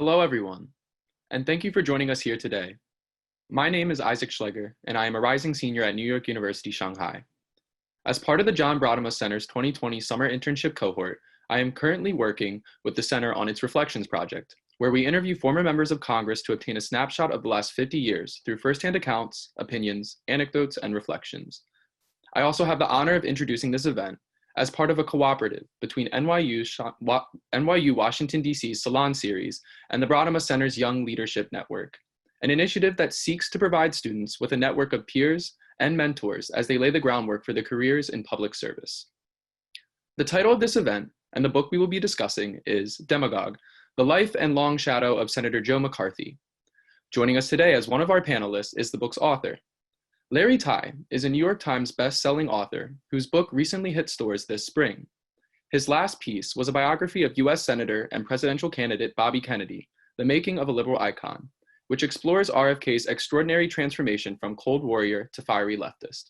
Hello, everyone, and thank you for joining us here today. My name is Isaac Schleger, and I am a rising senior at New York University, Shanghai. As part of the John Brademas Center's 2020 summer internship cohort, I am currently working with the Center on its Reflections Project, where we interview former members of Congress to obtain a snapshot of the last 50 years through firsthand accounts, opinions, anecdotes, and reflections. I also have the honor of introducing this event as part of a cooperative between NYU Washington, D.C.'s Salon Series and the Brademas Center's Young Leadership Network, an initiative that seeks to provide students with a network of peers and mentors as they lay the groundwork for their careers in public service. The title of this event and the book we will be discussing is Demagogue, The Life and Long Shadow of Senator Joe McCarthy. Joining us today as one of our panelists is the book's author. Larry Tye is a New York Times best-selling author whose book recently hit stores this spring. His last piece was a biography of U.S. Senator and presidential candidate Bobby Kennedy, The Making of a Liberal Icon, which explores RFK's extraordinary transformation from cold warrior to fiery leftist.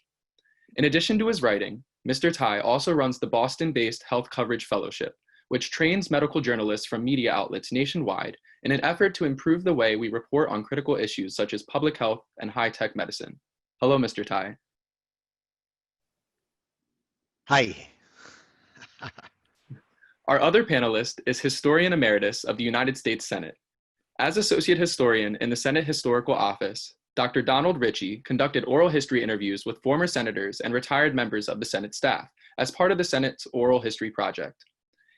In addition to his writing, Mr. Tye also runs the Boston-based Health Coverage Fellowship, which trains medical journalists from media outlets nationwide in an effort to improve the way we report on critical issues such as public health and high-tech medicine. Hello, Mr. Tye. Hi. Our other panelist is Historian Emeritus of the United States Senate. As Associate Historian in the Senate Historical Office, Dr. Donald Ritchie conducted oral history interviews with former senators and retired members of the Senate staff as part of the Senate's Oral History Project.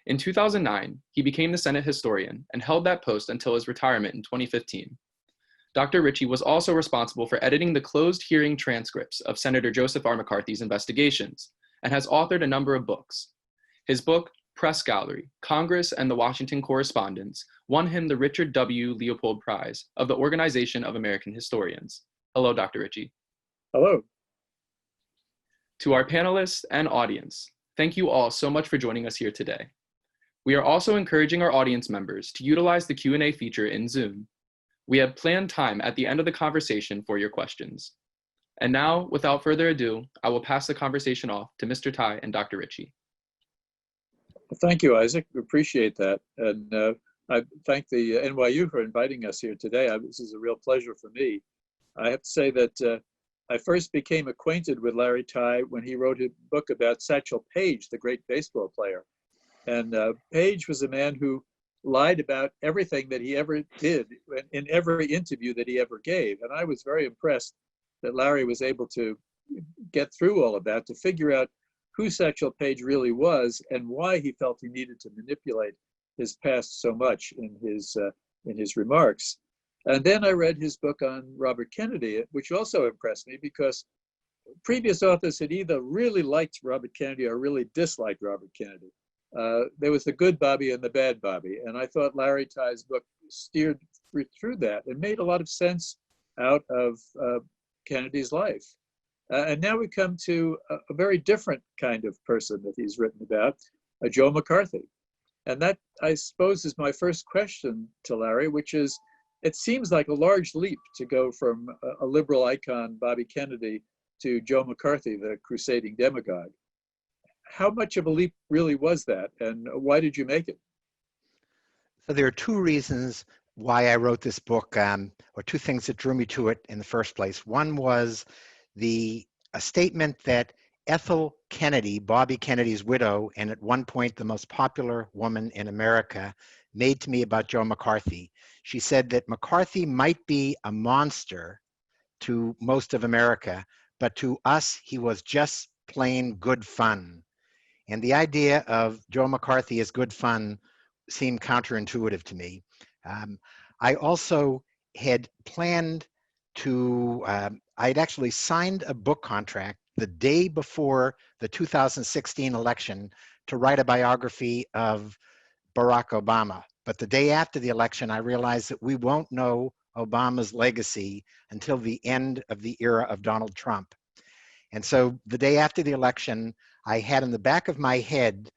In 2009, he became the Senate historian and held that post until his retirement in 2015. Dr. Ritchie was also responsible for editing the closed hearing transcripts of Senator Joseph R. McCarthy's investigations and has authored a number of books. His book, Press Gallery, Congress and the Washington Correspondence, won him the Richard W. Leopold Prize of the Organization of American Historians. Hello, Dr. Ritchie. Hello. To our panelists and audience, thank you all so much for joining us here today. We are also encouraging our audience members to utilize the Q&A feature in Zoom. We have planned time at the end of the conversation for your questions. And now, without further ado, I will pass the conversation off to Mr. Tye and Dr. Ritchie. Thank you, Isaac. We appreciate that. And I thank the NYU for inviting us here today. This is a real pleasure for me. I have to say that I first became acquainted with Larry Tye when he wrote a book about Satchel Paige, the great baseball player. And Paige was a man who lied about everything that he ever did in every interview that he ever gave. And I was very impressed that Larry was able to get through all of that to figure out who Satchel Paige really was and why he felt he needed to manipulate his past so much in his remarks. And then I read his book on Robert Kennedy, which also impressed me because previous authors had either really liked Robert Kennedy or really disliked Robert Kennedy. There was the good Bobby and the bad Bobby. And I thought Larry Tye's book steered through that and made a lot of sense out of Kennedy's life. And now we come to a very different kind of person that he's written about, Joe McCarthy. And that, I suppose, is my first question to Larry, which is, it seems like a large leap to go from a liberal icon, Bobby Kennedy, to Joe McCarthy, the crusading demagogue. How much of a leap really was that, and why did you make it? So there are two reasons why I wrote this book, or two things that drew me to it in the first place. One was a statement that Ethel Kennedy, Bobby Kennedy's widow, and at one point the most popular woman in America, made to me about Joe McCarthy. She said that McCarthy might be a monster to most of America, but to us, he was just plain good fun. And the idea of Joe McCarthy as good fun seemed counterintuitive to me. I also had planned to, I'd actually signed a book contract the day before the 2016 election to write a biography of Barack Obama. But the day after the election, I realized that we won't know Obama's legacy until the end of the era of Donald Trump. And so the day after the election, I had in the back of my head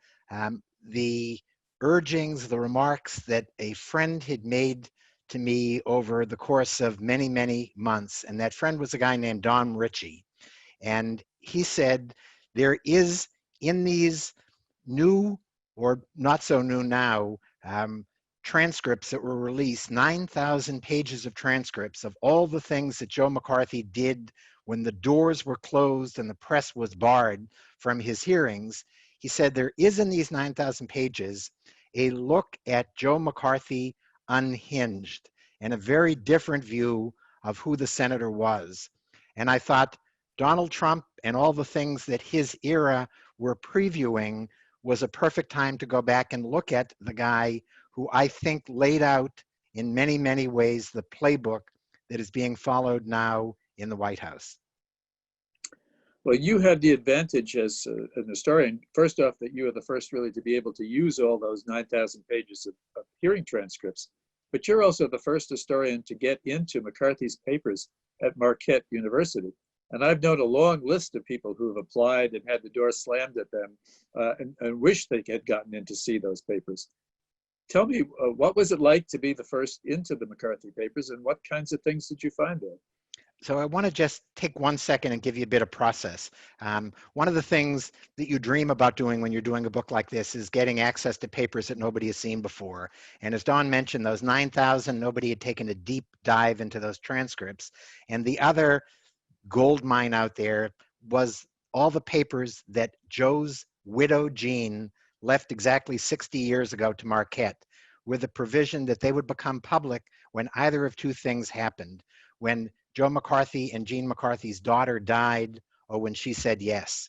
the urgings, the remarks that a friend had made to me over the course of many, many months. And that friend was a guy named Don Ritchie. And he said, there is in these new, or not so new now, transcripts that were released, 9,000 pages of transcripts of all the things that Joe McCarthy did when the doors were closed and the press was barred from his hearings. He said there is in these 9,000 pages a look at Joe McCarthy unhinged and a very different view of who the senator was. And I thought Donald Trump and all the things that his era were previewing was a perfect time to go back and look at the guy who I think laid out in many, many ways the playbook that is being followed now in the White House. Well, you had the advantage as an historian, first off, that you were the first really to be able to use all those 9,000 pages of hearing transcripts, but you're also the first historian to get into McCarthy's papers at Marquette University. And I've known a long list of people who have applied and had the door slammed at them and wish they had gotten in to see those papers. Tell me, what was it like to be the first into the McCarthy papers, and what kinds of things did you find there? So I want to just take 1 second and give you a bit of process. One of the things that you dream about doing when you're doing a book like this is getting access to papers that nobody has seen before. And as Dawn mentioned, those 9,000, nobody had taken a deep dive into those transcripts. And the other gold mine out there was all the papers that Joe's widow, Jean, left exactly 60 years ago to Marquette, with the provision that they would become public when either of two things happened. When Joe McCarthy and Jean McCarthy's daughter died, or when she said yes.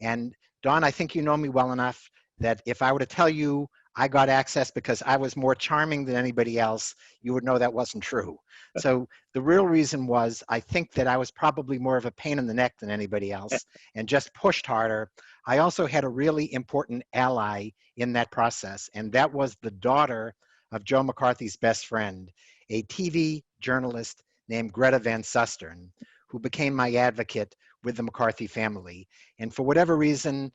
And Dawn, I think you know me well enough that if I were to tell you I got access because I was more charming than anybody else, you would know that wasn't true. So the real reason was I think that I was probably more of a pain in the neck than anybody else and just pushed harder. I also had a really important ally in that process, and that was the daughter of Joe McCarthy's best friend, a TV journalist named Greta Van Susteren, who became my advocate with the McCarthy family. And for whatever reason,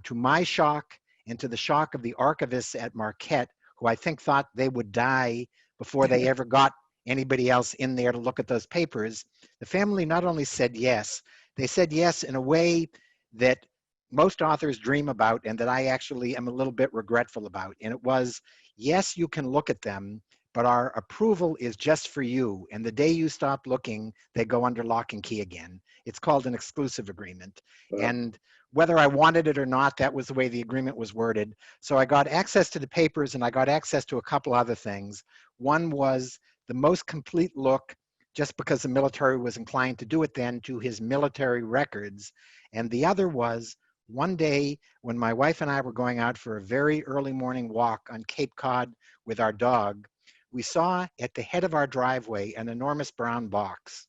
to my shock and to the shock of the archivists at Marquette, who I think thought they would die before they ever got anybody else in there to look at those papers, the family not only said yes, they said yes in a way that most authors dream about and that I actually am a little bit regretful about. And it was, yes, you can look at them, but our approval is just for you. And the day you stop looking, they go under lock and key again. It's called an exclusive agreement. Wow. And whether I wanted it or not, that was the way the agreement was worded. So I got access to the papers and I got access to a couple other things. One was the most complete look, just because the military was inclined to do it then, to his military records. And the other was one day when my wife and I were going out for a very early morning walk on Cape Cod with our dog, we saw at the head of our driveway an enormous brown box.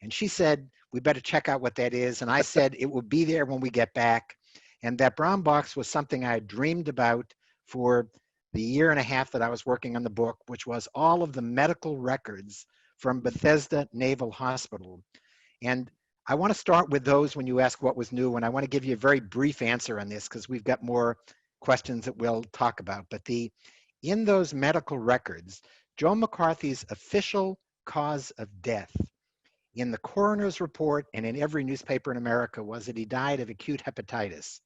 And she said, we better check out what that is. And I said, it will be there when we get back. And that brown box was something I had dreamed about for the year and a half that I was working on the book, which was all of the medical records from Bethesda Naval Hospital. And I want to start with those when you ask what was new. And I want to give you a very brief answer on this because we've got more questions that we'll talk about. But in those medical records, Joe McCarthy's official cause of death in the coroner's report and in every newspaper in America was that he died of acute hepatitis.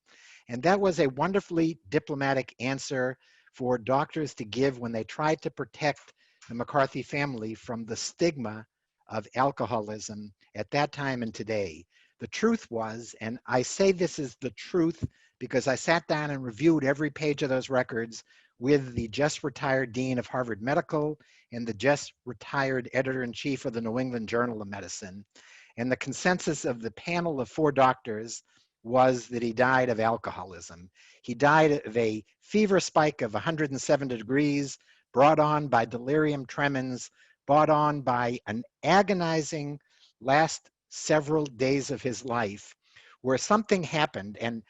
And that was a wonderfully diplomatic answer for doctors to give when they tried to protect the McCarthy family from the stigma of alcoholism at that time and today. The truth was, and I say this is the truth because I sat down and reviewed every page of those records with the just retired dean of Harvard Medical and the just retired editor-in-chief of the New England Journal of Medicine. And the consensus of the panel of 4 doctors was that he died of alcoholism. He died of a fever spike of 170 degrees, brought on by delirium tremens, brought on by an agonizing last several days of his life where something happened. And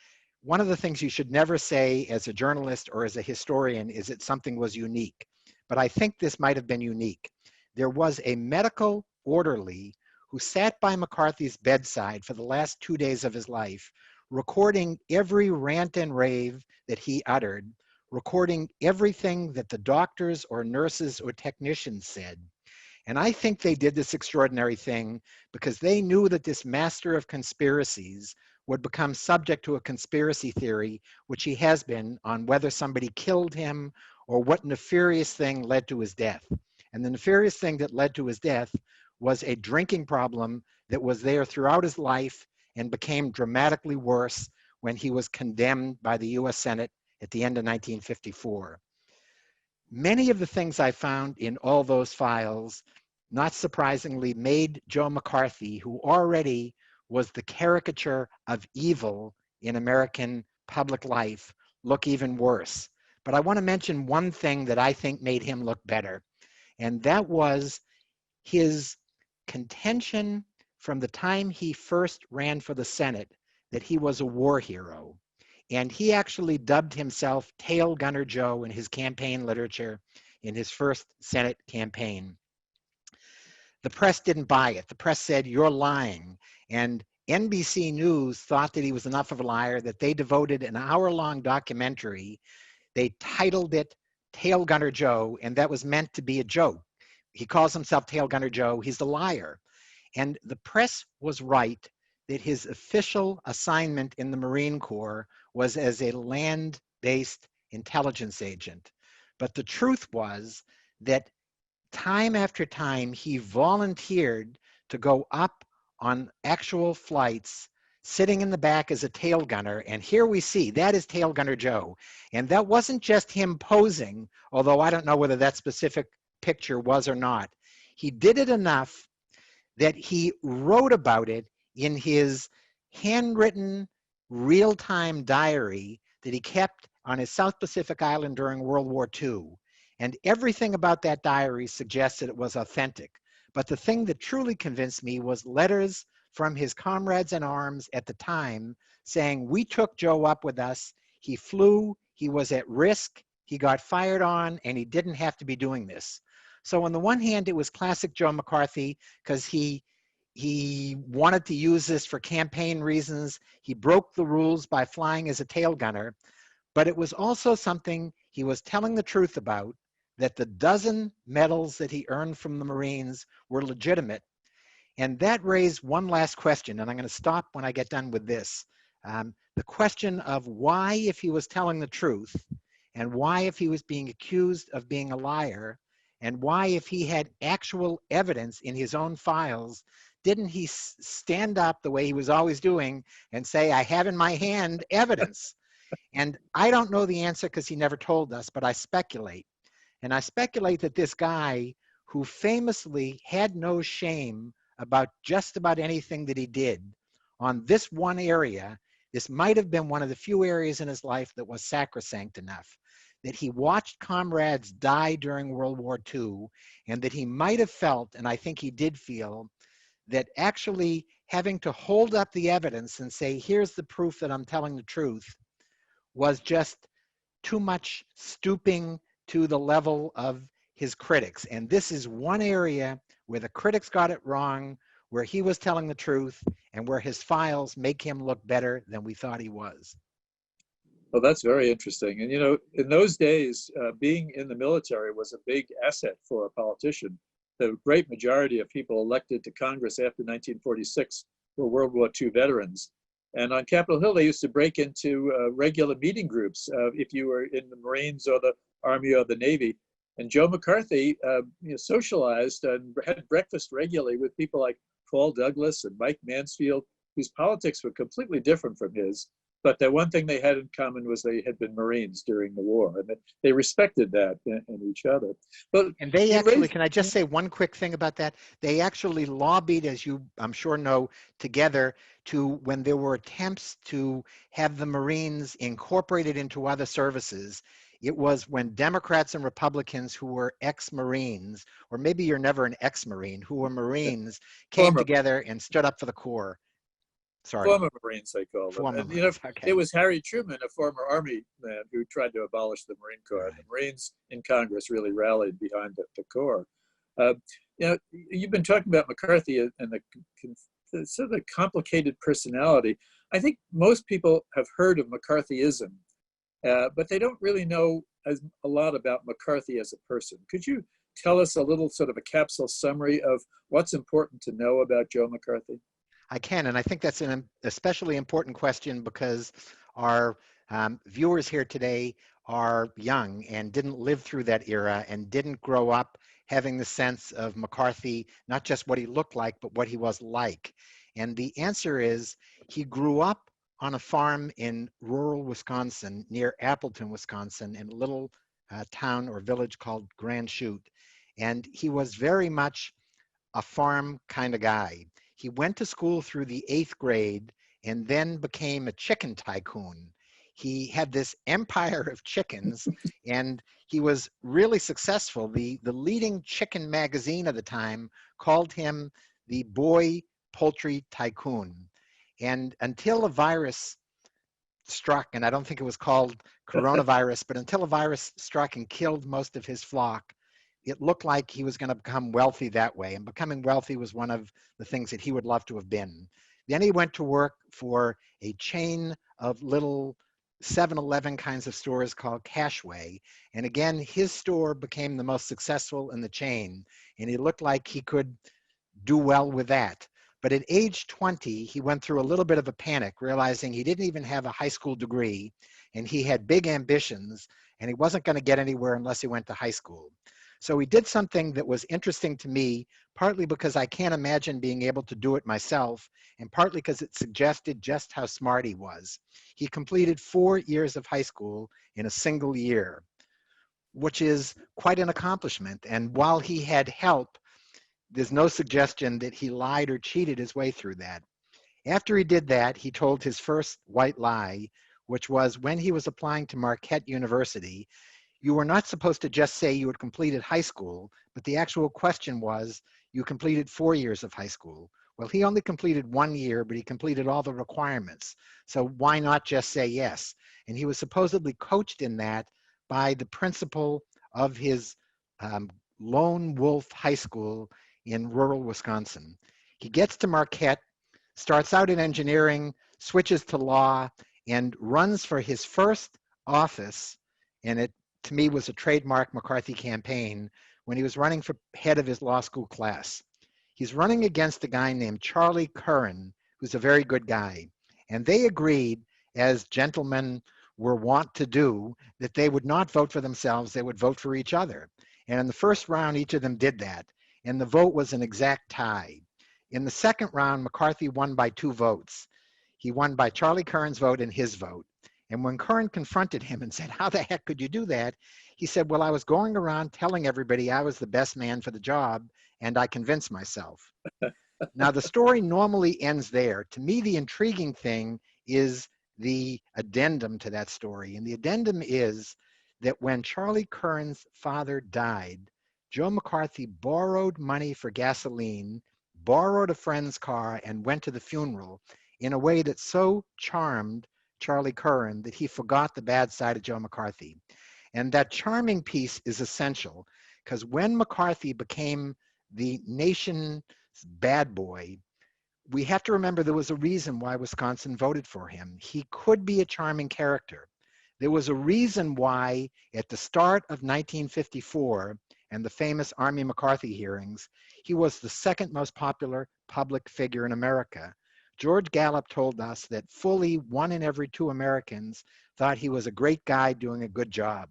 one of the things you should never say as a journalist or as a historian is that something was unique. But I think this might have been unique. There was a medical orderly who sat by McCarthy's bedside for the last 2 days of his life, recording every rant and rave that he uttered, recording everything that the doctors or nurses or technicians said. And I think they did this extraordinary thing because they knew that this master of conspiracies would become subject to a conspiracy theory, which he has been, on whether somebody killed him or what nefarious thing led to his death. And the nefarious thing that led to his death was a drinking problem that was there throughout his life and became dramatically worse when he was condemned by the US Senate at the end of 1954. Many of the things I found in all those files, not surprisingly, made Joe McCarthy, who already was the caricature of evil in American public life, look even worse. But I want to mention one thing that I think made him look better, and that was his contention from the time he first ran for the Senate that he was a war hero. And he actually dubbed himself Tail Gunner Joe in his campaign literature in his first Senate campaign. The press didn't buy it. The press said, "You're lying." And NBC News thought that he was enough of a liar that they devoted an hour-long documentary. They titled it Tail Gunner Joe, and that was meant to be a joke. He calls himself Tail Gunner Joe. He's a liar. And the press was right that his official assignment in the Marine Corps was as a land-based intelligence agent. But the truth was that time after time, he volunteered to go up on actual flights, sitting in the back as a tail gunner. And here we see, that is Tail Gunner Joe. And that wasn't just him posing, although I don't know whether that specific picture was or not. He did it enough that he wrote about it in his handwritten real-time diary that he kept on his South Pacific island during World War II. And everything about that diary suggests that it was authentic. But the thing that truly convinced me was letters from his comrades in arms at the time saying, "We took Joe up with us. He flew, he was at risk, he got fired on, and he didn't have to be doing this." So on the one hand, it was classic Joe McCarthy because he wanted to use this for campaign reasons. He broke the rules by flying as a tail gunner, but it was also something he was telling the truth about, that the dozen medals that he earned from the Marines were legitimate. And that raised one last question, and I'm going to stop when I get done with this. The question of why, if he was telling the truth, and why, if he was being accused of being a liar, and why, if he had actual evidence in his own files, didn't he stand up the way he was always doing and say, "I have in my hand evidence"? And I don't know the answer because he never told us, but I speculate. And I speculate that this guy, who famously had no shame about just about anything that he did, on this one area, this might have been one of the few areas in his life that was sacrosanct enough, that he watched comrades die during World War II, and that he might have felt, and I think he did feel, that actually having to hold up the evidence and say, "Here's the proof that I'm telling the truth," was just too much stooping to the level of his critics. And this is one area where the critics got it wrong, where he was telling the truth, and where his files make him look better than we thought he was. Well, that's very interesting. And, you know, in those days, being in the military was a big asset for a politician. The great majority of people elected to Congress after 1946 were World War II veterans. And on Capitol Hill, they used to break into regular meeting groups if you were in the Marines or the Army or the Navy. And Joe McCarthy socialized and had breakfast regularly with people like Paul Douglas and Mike Mansfield, whose politics were completely different from his. But the one thing they had in common was they had been Marines during the war, and they respected that in each other. But and they actually, can I just say one quick thing about that? They actually lobbied, as you I'm sure know, together to, when there were attempts to have the Marines incorporated into other services, it was when Democrats and Republicans who were ex-Marines, or maybe you're never an ex-Marine, who were Marines, came together and stood up for the Corps. Sorry. Former Marines, they call them. Former and Marines, okay. It was Harry Truman, a former Army man, who tried to abolish the Marine Corps. Right. The Marines in Congress really rallied behind the Corps. You've been talking about McCarthy and the sort of complicated personality. I think most people have heard of McCarthyism, but they don't really know a lot about McCarthy as a person. Could you tell us a little sort of a capsule summary of what's important to know about Joe McCarthy? I can, and I think that's an especially important question because our viewers here today are young and didn't live through that era and didn't grow up having the sense of McCarthy, not just what he looked like, but what he was like. And the answer is he grew up on a farm in rural Wisconsin, near Appleton, Wisconsin, in a little town or village called Grand Chute. And he was very much a farm kind of guy. He went to school through the 8th grade and then became a chicken tycoon. He had this empire of chickens and he was really successful. The leading chicken magazine of the time called him the boy poultry tycoon. And until a virus struck, and I don't think it was called coronavirus, but until a virus struck and killed most of his flock, it looked like he was going to become wealthy that way. And becoming wealthy was one of the things that he would love to have been. Then he went to work for a chain of little 7-Eleven kinds of stores called Cashway. And again, his store became the most successful in the chain. And he looked like he could do well with that. But at age 20, he went through a little bit of a panic, realizing he didn't even have a high school degree and he had big ambitions and he wasn't going to get anywhere unless he went to high school. So he did something that was interesting to me, partly because I can't imagine being able to do it myself, and partly because it suggested just how smart he was. He completed 4 years of high school in a single year, which is quite an accomplishment. And while he had help, there's no suggestion that he lied or cheated his way through that. After he did that, he told his first white lie, which was when he was applying to Marquette University, you were not supposed to just say you had completed high school, but the actual question was, you completed 4 years of high school. Well, he only completed 1 year, but he completed all the requirements. So why not just say yes? And he was supposedly coached in that by the principal of his lone wolf high school in rural Wisconsin. He gets to Marquette, starts out in engineering, switches to law, and runs for his first office, and it to me was a trademark McCarthy campaign, when he was running for head of his law school class. He's running against a guy named Charlie Curran, who's a very good guy. And they agreed, as gentlemen were wont to do, that they would not vote for themselves, they would vote for each other. And in the first round, each of them did that. And the vote was an exact tie. In the second round, McCarthy won by 2 votes. He won by Charlie Curran's vote and his vote. And when Curran confronted him and said, how the heck could you do that? He said, well, I was going around telling everybody I was the best man for the job, and I convinced myself. Now, the story normally ends there. To me, the intriguing thing is the addendum to that story. And the addendum is that when Charlie Curran's father died, Joe McCarthy borrowed money for gasoline, borrowed a friend's car, and went to the funeral in a way that so charmed Charlie Curran that he forgot the bad side of Joe McCarthy. And that charming piece is essential, because when McCarthy became the nation's bad boy, we have to remember there was a reason why Wisconsin voted for him. He could be a charming character. There was a reason why at the start of 1954 and the famous Army McCarthy hearings, he was the second most popular public figure in America. George Gallup told us that fully 1 in every 2 Americans thought he was a great guy doing a good job.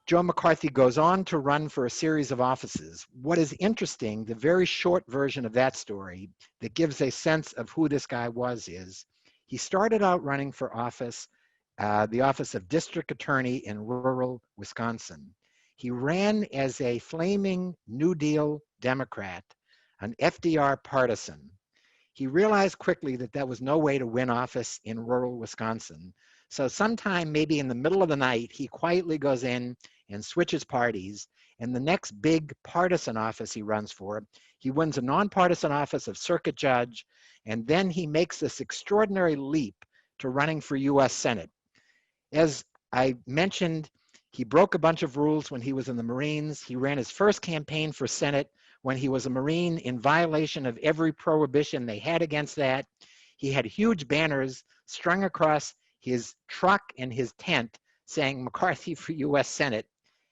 Joe McCarthy goes on to run for a series of offices. What is interesting, the very short version of that story that gives a sense of who this guy was is, he started out running for office, the office of district attorney in rural Wisconsin. He ran as a flaming New Deal Democrat, an FDR partisan. He realized quickly that that was no way to win office in rural Wisconsin. So sometime maybe in the middle of the night, he quietly goes in and switches parties. And the next big partisan office he runs for, he wins a nonpartisan office of circuit judge. And then he makes this extraordinary leap to running for US Senate. As I mentioned, he broke a bunch of rules when he was in the Marines. He ran his first campaign for Senate when he was a Marine in violation of every prohibition they had against that. He had huge banners strung across his truck and his tent saying McCarthy for US Senate.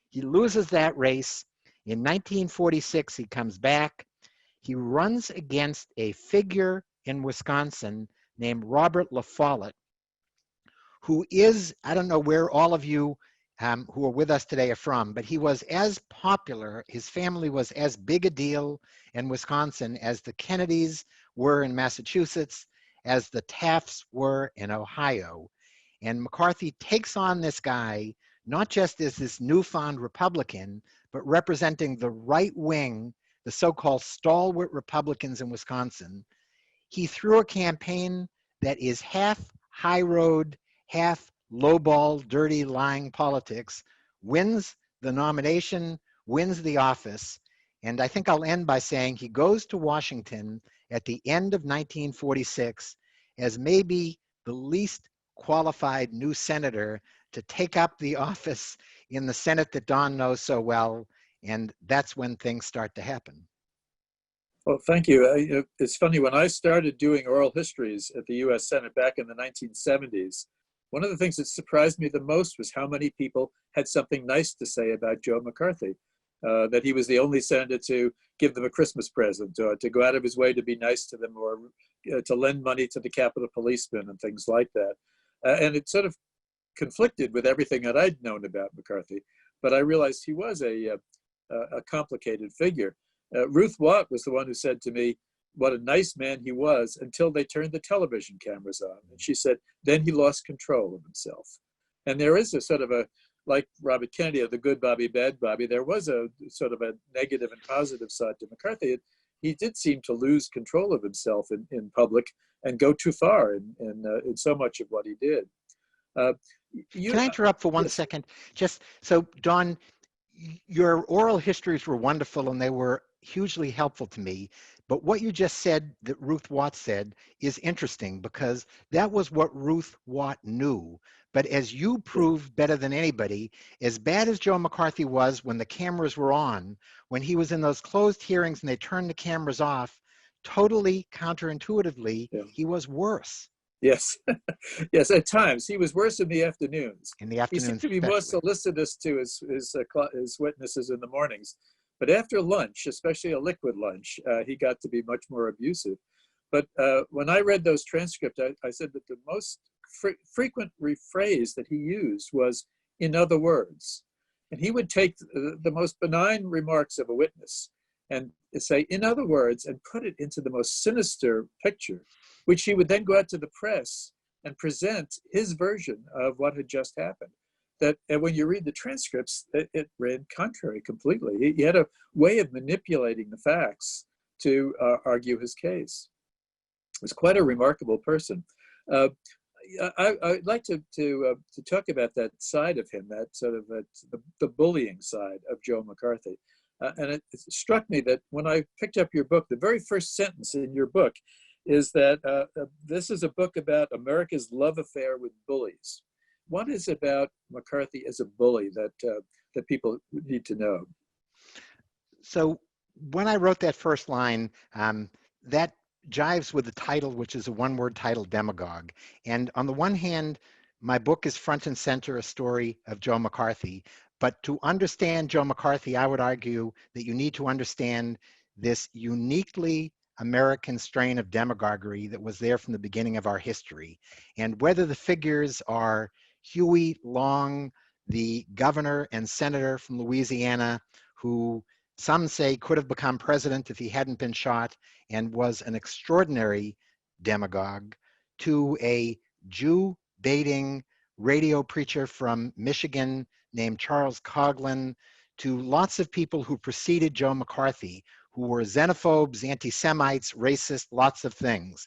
He loses that race. In 1946, he comes back. He runs against a figure in Wisconsin named Robert La Follette, who is, I don't know where all of you who are with us today are from, but he was as popular, his family was as big a deal in Wisconsin as the Kennedys were in Massachusetts, as the Tafts were in Ohio. And McCarthy takes on this guy, not just as this newfound Republican, but representing the right wing, the so-called stalwart Republicans in Wisconsin. He threw a campaign that is half high road, half lowball, dirty, lying politics, wins the nomination, wins the office. And I think I'll end by saying he goes to Washington at the end of 1946 as maybe the least qualified new senator to take up the office in the Senate that Don knows so well. And that's when things start to happen. Well, thank you. It's funny, when I started doing oral histories at the US Senate back in the 1970s, one of the things that surprised me the most was how many people had something nice to say about Joe McCarthy, that he was the only senator to give them a Christmas present, or to go out of his way to be nice to them, or to lend money to the Capitol policemen and things like that. And it sort of conflicted with everything that I'd known about McCarthy, but I realized he was a complicated figure. Ruth Watt was the one who said to me what a nice man he was until they turned the television cameras on. And she said, then he lost control of himself. And there is a sort of a, like Robert Kennedy, of the good Bobby, bad Bobby, there was a sort of a negative and positive side to McCarthy. He did seem to lose control of himself in public and go too far in so much of what he did. Can I interrupt for one second? Just so, Don, your oral histories were wonderful and they were hugely helpful to me. But what you just said that Ruth Watt said is interesting, because that was what Ruth Watt knew. But as you proved better than anybody, as bad as Joe McCarthy was when the cameras were on, when he was in those closed hearings and they turned the cameras off, totally counterintuitively, he was worse. Yes, yes, at times. He was worse in the afternoons. In the afternoons, he seemed to be more solicitous to his witnesses in the mornings. But after lunch, especially a liquid lunch, he got to be much more abusive. But when I read those transcripts, I said that the most frequent rephrase that he used was, in other words. And he would take the most benign remarks of a witness and say, in other words, and put it into the most sinister picture, which he would then go out to the press and present his version of what had just happened. And when you read the transcripts, it ran contrary completely. He had a way of manipulating the facts to argue his case. He was quite a remarkable person. I'd like to talk about that side of him, that sort of the bullying side of Joe McCarthy. And it struck me that when I picked up your book, the very first sentence in your book is that this is a book about America's love affair with bullies. What is about McCarthy as a bully that people need to know? So when I wrote that first line, that jives with the title, which is a one-word title, Demagogue. And on the one hand, my book is front and center a story of Joe McCarthy. But to understand Joe McCarthy, I would argue that you need to understand this uniquely American strain of demagoguery that was there from the beginning of our history. And whether the figures are Huey Long, the governor and senator from Louisiana, who some say could have become president if he hadn't been shot and was an extraordinary demagogue, to a Jew-baiting radio preacher from Michigan named Charles Coughlin, to lots of people who preceded Joe McCarthy, who were xenophobes, anti-Semites, racist, lots of things.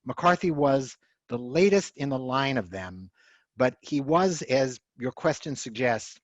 McCarthy was the latest in the line of them, but he was, as your question suggests,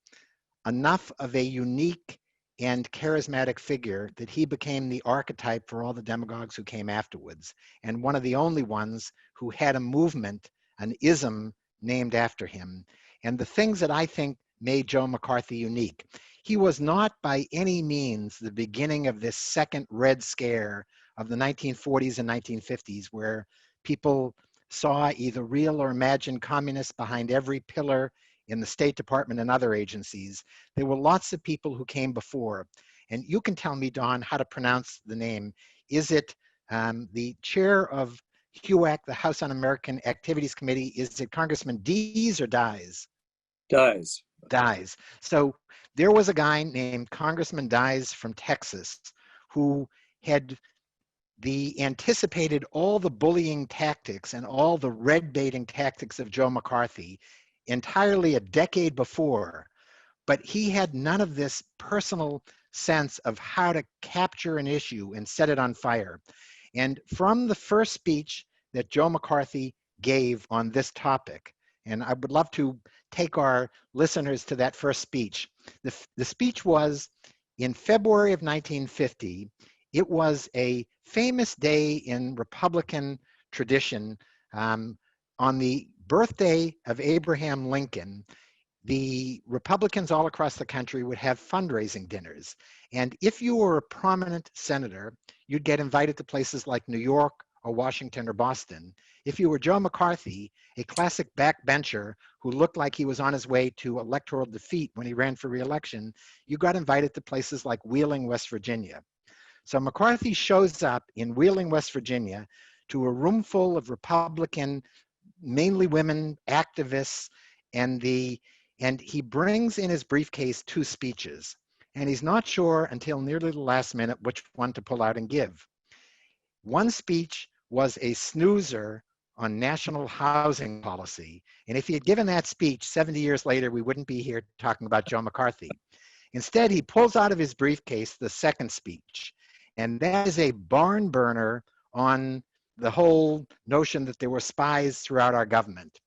enough of a unique and charismatic figure that he became the archetype for all the demagogues who came afterwards, and one of the only ones who had a movement, an ism named after him. And the things that I think made Joe McCarthy unique: he was not by any means the beginning of this second Red Scare of the 1940s and 1950s, where people saw either real or imagined communists behind every pillar in the State Department and other agencies. There were lots of people who came before. And you can tell me, Don, how to pronounce the name. Is it the chair of HUAC, the House Un-American Activities Committee, is it Congressman Dees or Dyes? Dyes. Dyes. So there was a guy named Congressman Dyes from Texas who had anticipated all the bullying tactics and all the red baiting tactics of Joe McCarthy entirely a decade before, but he had none of this personal sense of how to capture an issue and set it on fire. And from the first speech that Joe McCarthy gave on this topic, and I would love to take our listeners to that first speech. The speech was in February of 1950. It was a famous day in Republican tradition. On the birthday of Abraham Lincoln, the Republicans all across the country would have fundraising dinners. And if you were a prominent senator, you'd get invited to places like New York or Washington or Boston. If you were Joe McCarthy, a classic backbencher who looked like he was on his way to electoral defeat when he ran for re-election, you got invited to places like Wheeling, West Virginia. So McCarthy shows up in Wheeling, West Virginia, to a room full of Republican, mainly women activists, and he brings in his briefcase 2 speeches. And he's not sure until nearly the last minute which one to pull out and give. One speech was a snoozer on national housing policy. And if he had given that speech 70 years later, we wouldn't be here talking about Joe McCarthy. Instead, he pulls out of his briefcase the second speech. And that is a barn burner on the whole notion that there were spies throughout our government.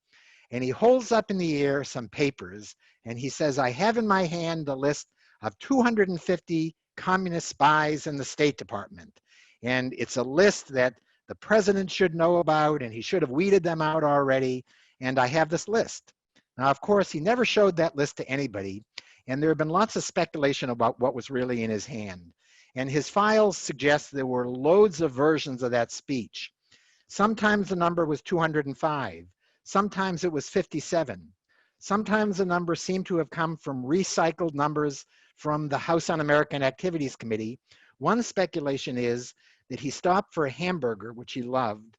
And he holds up in the air some papers, and he says, I have in my hand the list of 250 communist spies in the State Department. And it's a list that the president should know about, and he should have weeded them out already, and I have this list. Now, of course, he never showed that list to anybody, and there have been lots of speculation about what was really in his hand. And his files suggest there were loads of versions of that speech. Sometimes the number was 205. Sometimes it was 57. Sometimes the number seemed to have come from recycled numbers from the House Un-American Activities Committee. One speculation is that he stopped for a hamburger, which he loved,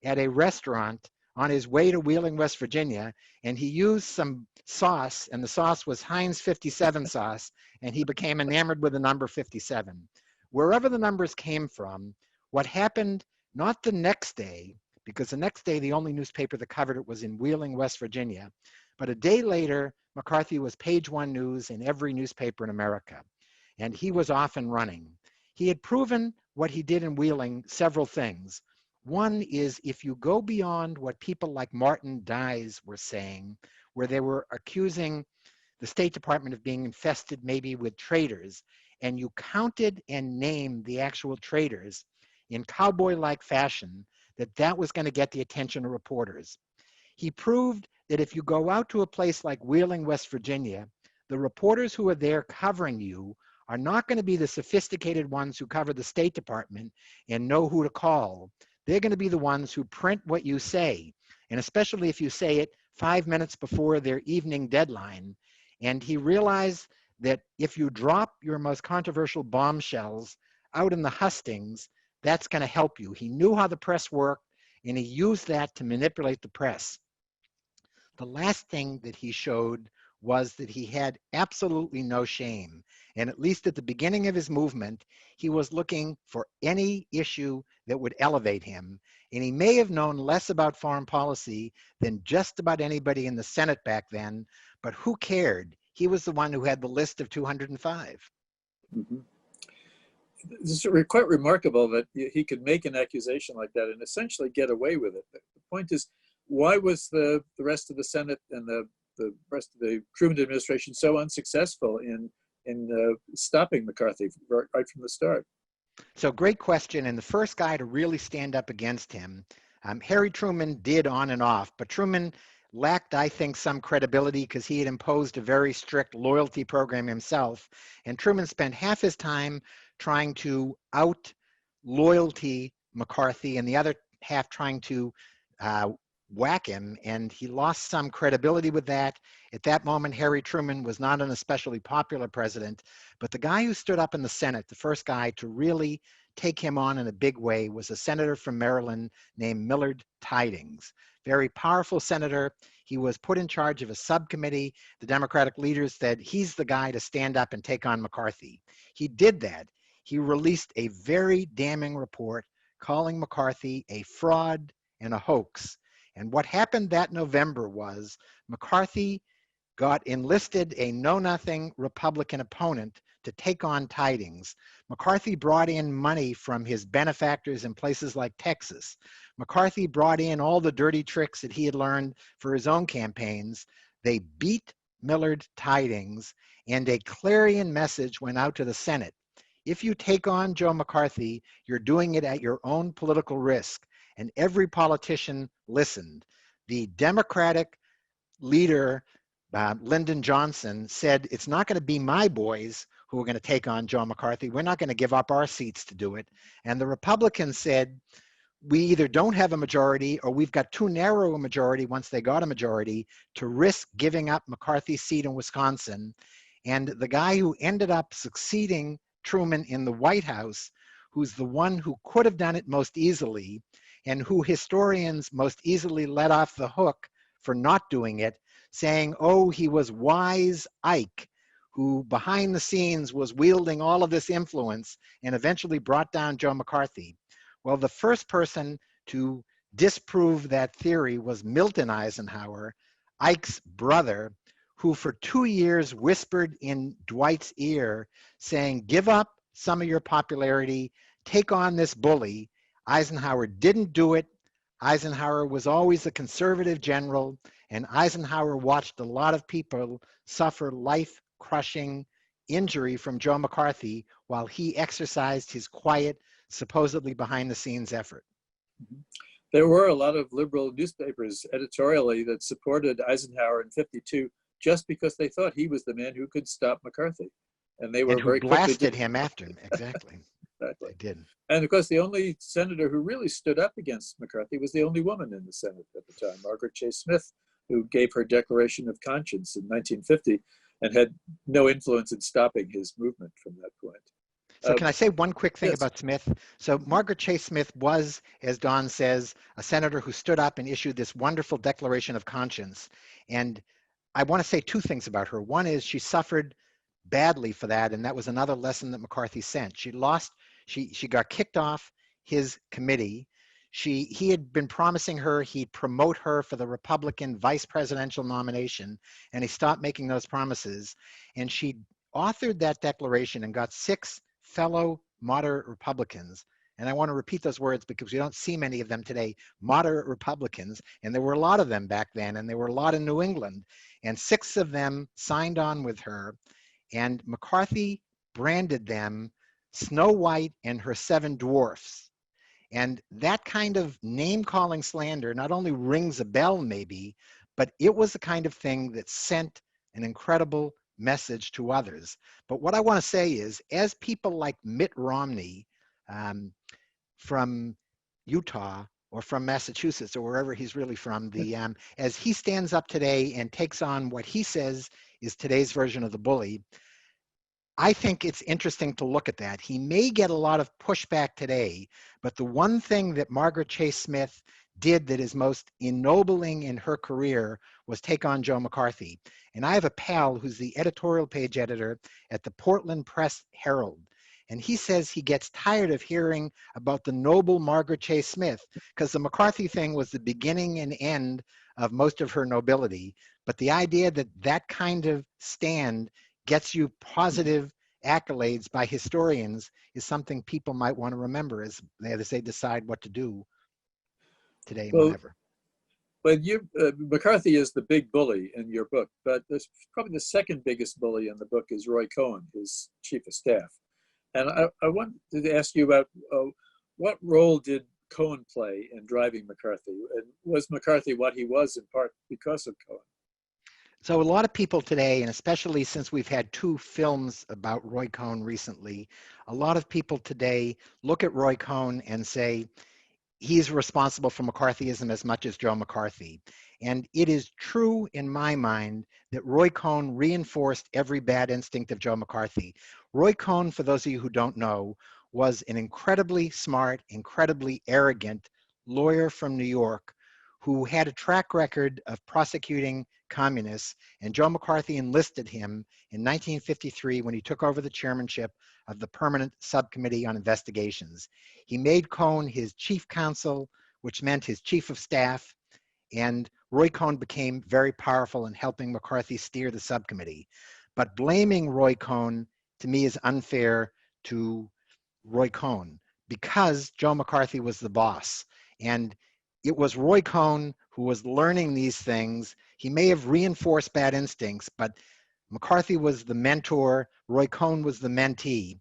at a restaurant on his way to Wheeling, West Virginia, and he used some sauce, and the sauce was Heinz 57 sauce, and he became enamored with the number 57. Wherever the numbers came from, what happened not the next day, because the next day the only newspaper that covered it was in Wheeling, West Virginia, but a day later, McCarthy was page 1 news in every newspaper in America, and he was off and running. He had proven what he did in Wheeling several things. One is if you go beyond what people like Martin Dyes were saying, where they were accusing the State Department of being infested maybe with traitors, and you counted and named the actual traitors in cowboy-like fashion, that was going to get the attention of reporters. He proved that if you go out to a place like Wheeling, West Virginia, the reporters who are there covering you are not going to be the sophisticated ones who cover the State Department and know who to call. They're going to be the ones who print what you say, and especially if you say it 5 minutes before their evening deadline. And he realized that if you drop your most controversial bombshells out in the hustings, that's going to help you. He knew how the press worked, and he used that to manipulate the press. The last thing that he showed was that he had absolutely no shame. And at least at the beginning of his movement, he was looking for any issue that would elevate him. And he may have known less about foreign policy than just about anybody in the Senate back then, but who cared? He was the one who had the list of 205. Mm-hmm. This is quite remarkable that he could make an accusation like that and essentially get away with it. The point is, why was the rest of the Senate and the rest of the Truman administration so unsuccessful in stopping McCarthy right from the start? So great question. And the first guy to really stand up against him, Harry Truman did on and off, but Truman lacked, I think, some credibility because he had imposed a very strict loyalty program himself. And Truman spent half his time trying to out loyalty McCarthy and the other half trying to whack him, and he lost some credibility with that. At that moment, Harry Truman was not an especially popular president, but the guy who stood up in the Senate, the first guy to really take him on in a big way was a senator from Maryland named Millard Tydings. Very powerful senator. He was put in charge of a subcommittee. The Democratic leaders said, he's the guy to stand up and take on McCarthy. He did that. He released a very damning report calling McCarthy a fraud and a hoax. And what happened that November was McCarthy got enlisted a know-nothing Republican opponent to take on Tydings. McCarthy brought in money from his benefactors in places like Texas. McCarthy brought in all the dirty tricks that he had learned for his own campaigns. They beat Millard Tydings, and a clarion message went out to the Senate. If you take on Joe McCarthy, you're doing it at your own political risk. And every politician listened. The Democratic leader, Lyndon Johnson, said, it's not going to be my boys who are going to take on Joe McCarthy. We're not going to give up our seats to do it. And the Republicans said, we either don't have a majority or we've got too narrow a majority once they got a majority to risk giving up McCarthy's seat in Wisconsin. And the guy who ended up succeeding Truman in the White House, who's the one who could have done it most easily and who historians most easily let off the hook for not doing it, saying, oh, he was wise Ike, who behind the scenes was wielding all of this influence and eventually brought down Joe McCarthy. Well, the first person to disprove that theory was Milton Eisenhower, Ike's brother, who for 2 years whispered in Dwight's ear saying, give up some of your popularity, take on this bully. Eisenhower didn't do it. Eisenhower was always a conservative general, and Eisenhower watched a lot of people suffer life-crushing injury from Joe McCarthy while he exercised his quiet, supposedly behind-the-scenes effort. There were a lot of liberal newspapers editorially that supported Eisenhower in '52 just because they thought he was the man who could stop McCarthy. And they were very blasted him after him, exactly. Exactly. They did. And of course, the only senator who really stood up against McCarthy was the only woman in the Senate at the time, Margaret Chase Smith, who gave her Declaration of Conscience in 1950 and had no influence in stopping his movement from that point. So can I say one quick thing yes. about Smith? So Margaret Chase Smith was, as Don says, a senator who stood up and issued this wonderful Declaration of Conscience. And I want to say two things about her. One is she suffered badly for that, and that was another lesson that McCarthy sent. She lost, she got kicked off his committee. He had been promising her he'd promote her for the Republican vice presidential nomination, and he stopped making those promises. And she authored that declaration and got 6 fellow moderate Republicans, and I want to repeat those words because we don't see many of them today, moderate Republicans, and there were a lot of them back then, and there were a lot in New England, and 6 of them signed on with her, and McCarthy branded them Snow White and her 7 dwarfs. And that kind of name-calling slander not only rings a bell maybe, but it was the kind of thing that sent an incredible message to others. But what I want to say is, as people like Mitt Romney from Utah or from Massachusetts or wherever he's really from, as he stands up today and takes on what he says is today's version of the bully, I think it's interesting to look at that. He may get a lot of pushback today, but the one thing that Margaret Chase Smith did that is most ennobling in her career was take on Joe McCarthy. And I have a pal who's the editorial page editor at the Portland Press Herald. And he says he gets tired of hearing about the noble Margaret Chase Smith because the McCarthy thing was the beginning and end of most of her nobility. But the idea that that kind of stand gets you positive accolades by historians is something people might want to remember as they decide what to do today and whenever. But McCarthy is the big bully in your book, but there's probably the second biggest bully in the book is Roy Cohen, his chief of staff. And I wanted to ask you about what role did Cohen play in driving McCarthy? And was McCarthy what he was in part because of Cohen? So a lot of people today, and especially since we've had 2 films about Roy Cohen recently, a lot of people today look at Roy Cohen and say, he's responsible for McCarthyism as much as Joe McCarthy. And it is true in my mind that Roy Cohen reinforced every bad instinct of Joe McCarthy. Roy Cohen, for those of you who don't know, was an incredibly smart, incredibly arrogant lawyer from New York who had a track record of prosecuting communists, and Joe McCarthy enlisted him in 1953 when he took over the chairmanship of the Permanent Subcommittee on Investigations. He made Cohen his chief counsel, which meant his chief of staff, and Roy Cohn became very powerful in helping McCarthy steer the subcommittee. But blaming Roy Cohn, to me, is unfair to Roy Cohn because Joe McCarthy was the boss. And it was Roy Cohn who was learning these things. He may have reinforced bad instincts, but McCarthy was the mentor, Roy Cohn was the mentee.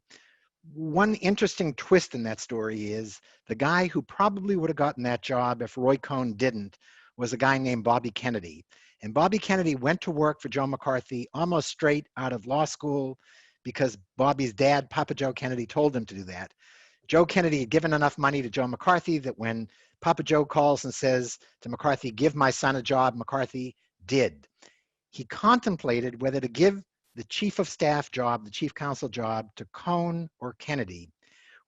One interesting twist in that story is the guy who probably would have gotten that job if Roy Cohn didn't was a guy named Bobby Kennedy. And Bobby Kennedy went to work for Joe McCarthy almost straight out of law school because Bobby's dad, Papa Joe Kennedy, told him to do that. Joe Kennedy had given enough money to Joe McCarthy that when Papa Joe calls and says to McCarthy, "Give my son a job," McCarthy did. He contemplated whether to give the chief of staff job, the chief counsel job, to Cohn or Kennedy.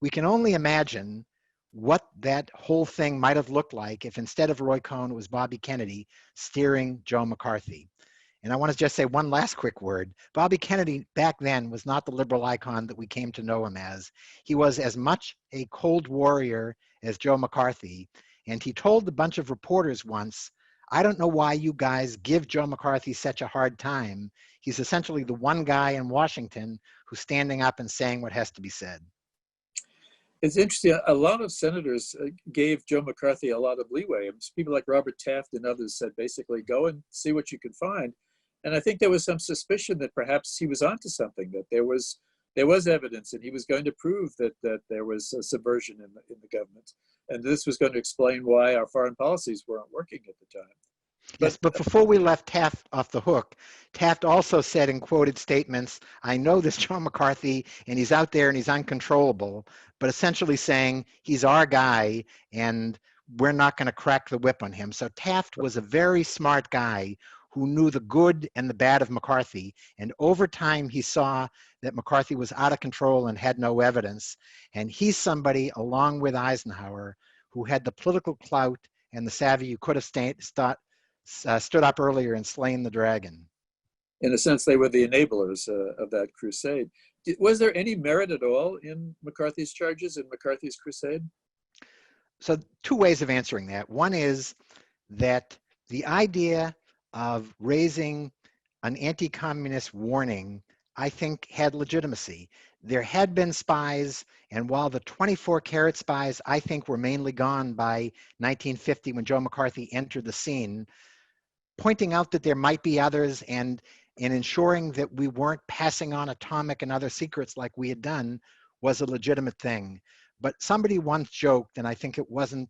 We can only imagine what that whole thing might have looked like if instead of Roy Cohn, it was Bobby Kennedy steering Joe McCarthy. And I want to just say one last quick word. Bobby Kennedy back then was not the liberal icon that we came to know him as. He was as much a cold warrior as Joe McCarthy. And he told a bunch of reporters once, "I don't know why you guys give Joe McCarthy such a hard time. He's essentially the one guy in Washington who's standing up and saying what has to be said." It's interesting. A lot of senators gave Joe McCarthy a lot of leeway. People like Robert Taft and others said basically, go and see what you can find. And I think there was some suspicion that perhaps he was onto something, that there was evidence and he was going to prove that there was a subversion in the government. And this was going to explain why our foreign policies weren't working at the time. Yes, but before we left Taft off the hook, Taft also said in quoted statements, "I know this Joe McCarthy and he's out there and he's uncontrollable," but essentially saying he's our guy and we're not going to crack the whip on him. So Taft was a very smart guy who knew the good and the bad of McCarthy. And over time, he saw that McCarthy was out of control and had no evidence. And he's somebody, along with Eisenhower, who had the political clout and the savvy who could have stood up earlier and slain the dragon. In a sense, they were the enablers of that crusade. Was there any merit at all in McCarthy's charges in McCarthy's crusade? So two ways of answering that. One is that the idea of raising an anti-communist warning, I think, had legitimacy. There had been spies, and while the 24-carat spies, I think, were mainly gone by 1950 when Joe McCarthy entered the scene, pointing out that there might be others and ensuring that we weren't passing on atomic and other secrets like we had done was a legitimate thing. But somebody once joked, and I think it wasn't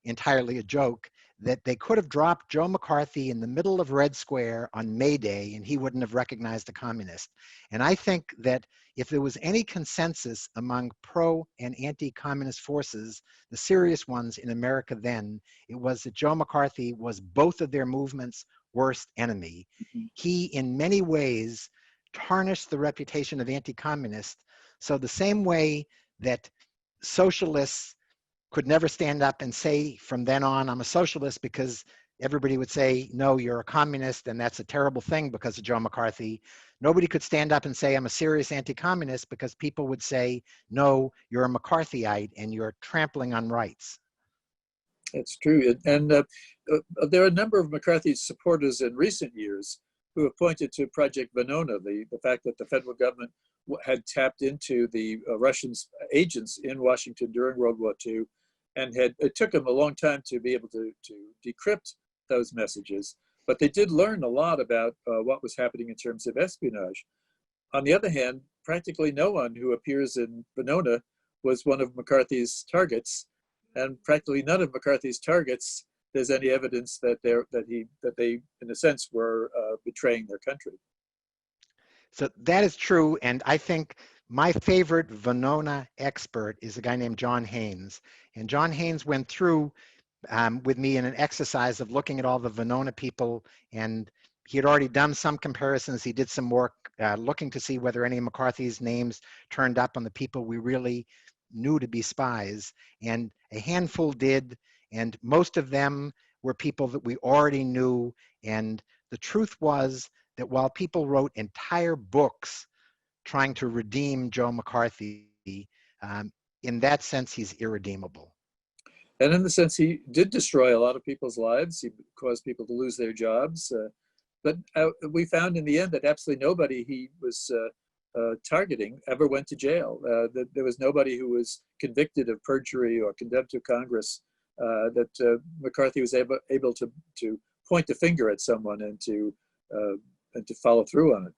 entirely a joke, that they could have dropped Joe McCarthy in the middle of Red Square on May Day and he wouldn't have recognized a communist. And I think that if there was any consensus among pro and anti-communist forces, the serious ones in America then, it was that Joe McCarthy was both of their movements' worst enemy. He, in many ways, tarnished the reputation of anti-communist. So the same way that socialists could never stand up and say from then on, "I'm a socialist," because everybody would say, "No, you're a communist," and that's a terrible thing because of Joe McCarthy. Nobody could stand up and say, "I'm a serious anti-communist," because people would say, "No, you're a McCarthyite and you're trampling on rights." That's true. And there are a number of McCarthy's supporters in recent years who have pointed to Project Venona, the fact that the federal government had tapped into the Russian agents in Washington during World War II, and it took them a long time to be able to decrypt those messages. But they did learn a lot about what was happening in terms of espionage. On the other hand, practically no one who appears in Venona was one of McCarthy's targets, and practically none of McCarthy's targets, there's any evidence that they, in a sense, were betraying their country. So that is true, and I think my favorite Venona expert is a guy named John Haynes. And John Haynes went through with me in an exercise of looking at all the Venona people, and he had already done some comparisons. He did some work looking to see whether any of McCarthy's names turned up on the people we really knew to be spies, and a handful did, and most of them were people that we already knew. And the truth was that while people wrote entire books trying to redeem Joe McCarthy, in that sense, he's irredeemable. And in the sense, he did destroy a lot of people's lives. He caused people to lose their jobs. But we found in the end that absolutely nobody he was targeting ever went to jail. That there was nobody who was convicted of perjury or condemned to Congress. That McCarthy was able to point the finger at someone and to follow through on it.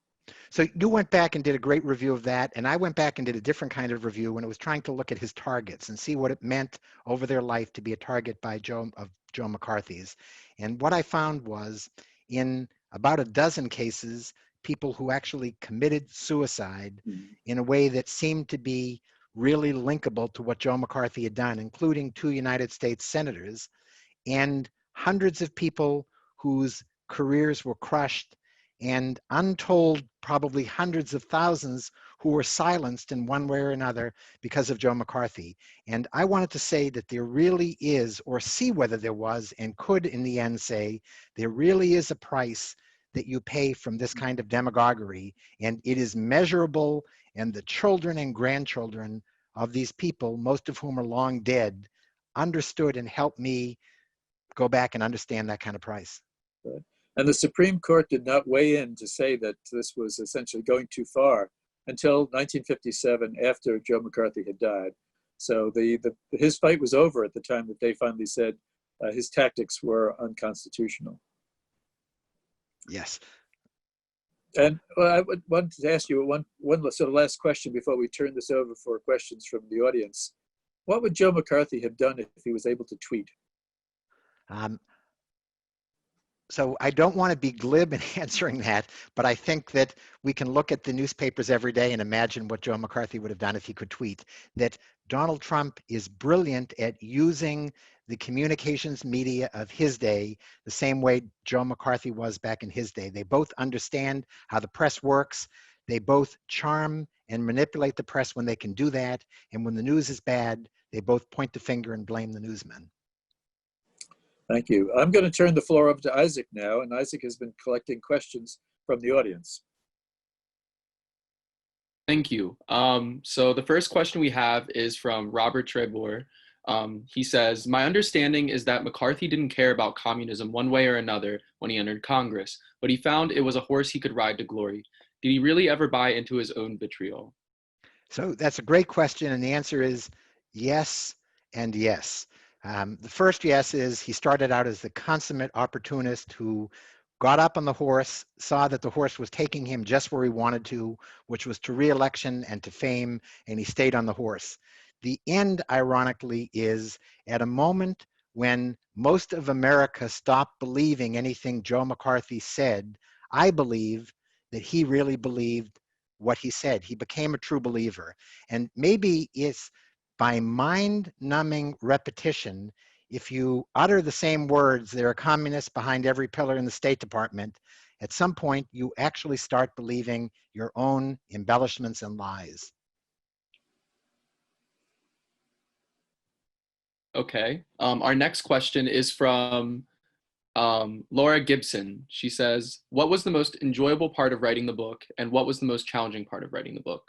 So you went back and did a great review of that, and I went back and did a different kind of review when it was trying to look at his targets and see what it meant over their life to be a target by Joe McCarthy's. And what I found was, in about a dozen cases, people who actually committed suicide in a way that seemed to be really linkable to what Joe McCarthy had done, including 2 United States senators, and hundreds of people whose careers were crushed, and untold, probably hundreds of thousands who were silenced in one way or another because of Joe McCarthy. And I wanted to say that there really is, or see whether there was, and could in the end say, there really is a price that you pay from this kind of demagoguery, and it is measurable, and the children and grandchildren of these people, most of whom are long dead, understood and helped me go back and understand that kind of price. Right. And the Supreme Court did not weigh in to say that this was essentially going too far until 1957, after Joe McCarthy had died. So his fight was over at the time that they finally said his tactics were unconstitutional. Yes. And I wanted to ask you one sort of last question before we turn this over for questions from the audience. What would Joe McCarthy have done if he was able to tweet? So I don't want to be glib in answering that, but I think that we can look at the newspapers every day and imagine what Joe McCarthy would have done if he could tweet. That Donald Trump is brilliant at using the communications media of his day the same way Joe McCarthy was back in his day. They both understand how the press works. They both charm and manipulate the press when they can do that. And when the news is bad, they both point the finger and blame the newsmen. Thank you. I'm going to turn the floor over to Isaac now, and Isaac has been collecting questions from the audience. Thank you. So the first question we have is from Robert Trebor. He says, my understanding is that McCarthy didn't care about communism one way or another when he entered Congress, but he found it was a horse he could ride to glory. Did he really ever buy into his own vitriol? So that's a great question, and the answer is yes and yes. The first yes is he started out as the consummate opportunist who got up on the horse, saw that the horse was taking him just where he wanted to, which was to re-election and to fame, and he stayed on the horse. The end, ironically, is at a moment when most of America stopped believing anything Joe McCarthy said. I believe that he really believed what he said. He became a true believer. And maybe it's by mind-numbing repetition, if you utter the same words, there are communists behind every pillar in the State Department, at some point you actually start believing your own embellishments and lies. Okay. Our next question is from Laura Gibson. She says, what was the most enjoyable part of writing the book, and what was the most challenging part of writing the book?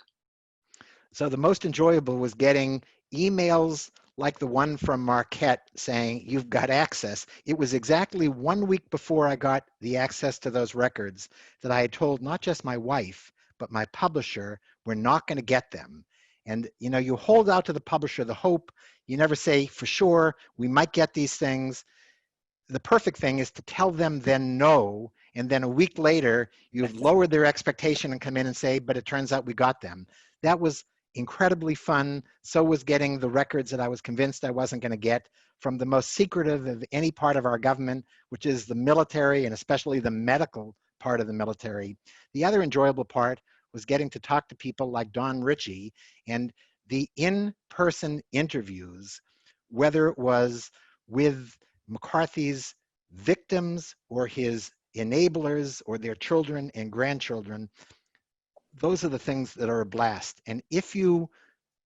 So the most enjoyable was getting emails like the one from Marquette saying, you've got access. It was exactly 1 week before I got the access to those records that I had told not just my wife, but my publisher, we're not going to get them. And you know, you hold out to the publisher the hope. You never say, for sure, we might get these things. The perfect thing is to tell them then no, and then a week later, you've lowered their expectation and come in and say, but it turns out we got them. That was incredibly fun. So was getting the records that I was convinced I wasn't going to get from the most secretive of any part of our government, which is the military, and especially the medical part of the military. The other enjoyable part was getting to talk to people like Don Ritchie, and the in-person interviews, whether it was with McCarthy's victims or his enablers or their children and grandchildren. Those are the things that are a blast. And if you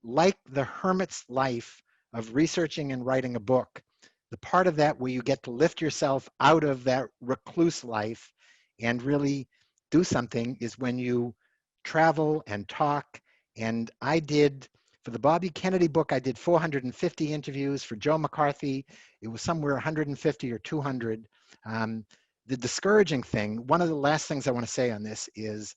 like the hermit's life of researching and writing a book, the part of that where you get to lift yourself out of that recluse life and really do something is when you travel and talk. And I did, for the Bobby Kennedy book, I did 450 interviews. For Joe McCarthy, it was somewhere 150 or 200. The discouraging thing, one of the last things I want to say on this is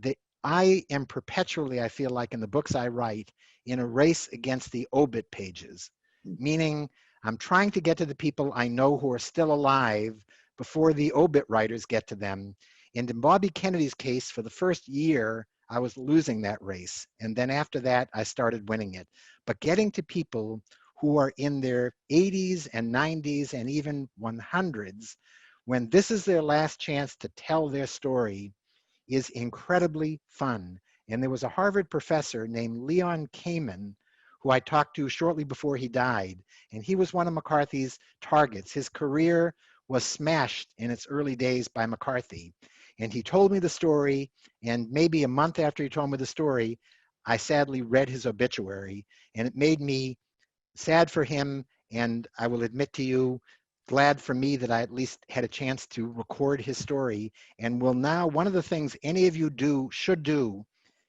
that I am perpetually, I feel like in the books I write, in a race against the obit pages, meaning I'm trying to get to the people I know who are still alive before the obit writers get to them. And in Bobby Kennedy's case, for the first year, I was losing that race. And then after that, I started winning it. But getting to people who are in their 80s and 90s and even 100s, when this is their last chance to tell their story, is incredibly fun. And there was a Harvard professor named Leon Kamen who I talked to shortly before he died. And he was one of McCarthy's targets. His career was smashed in its early days by McCarthy. And he told me the story, and maybe a month after he told me the story, I sadly read his obituary, and it made me sad for him, and I will admit to you, glad for me that I at least had a chance to record his story. And will now, one of the things any of you should do,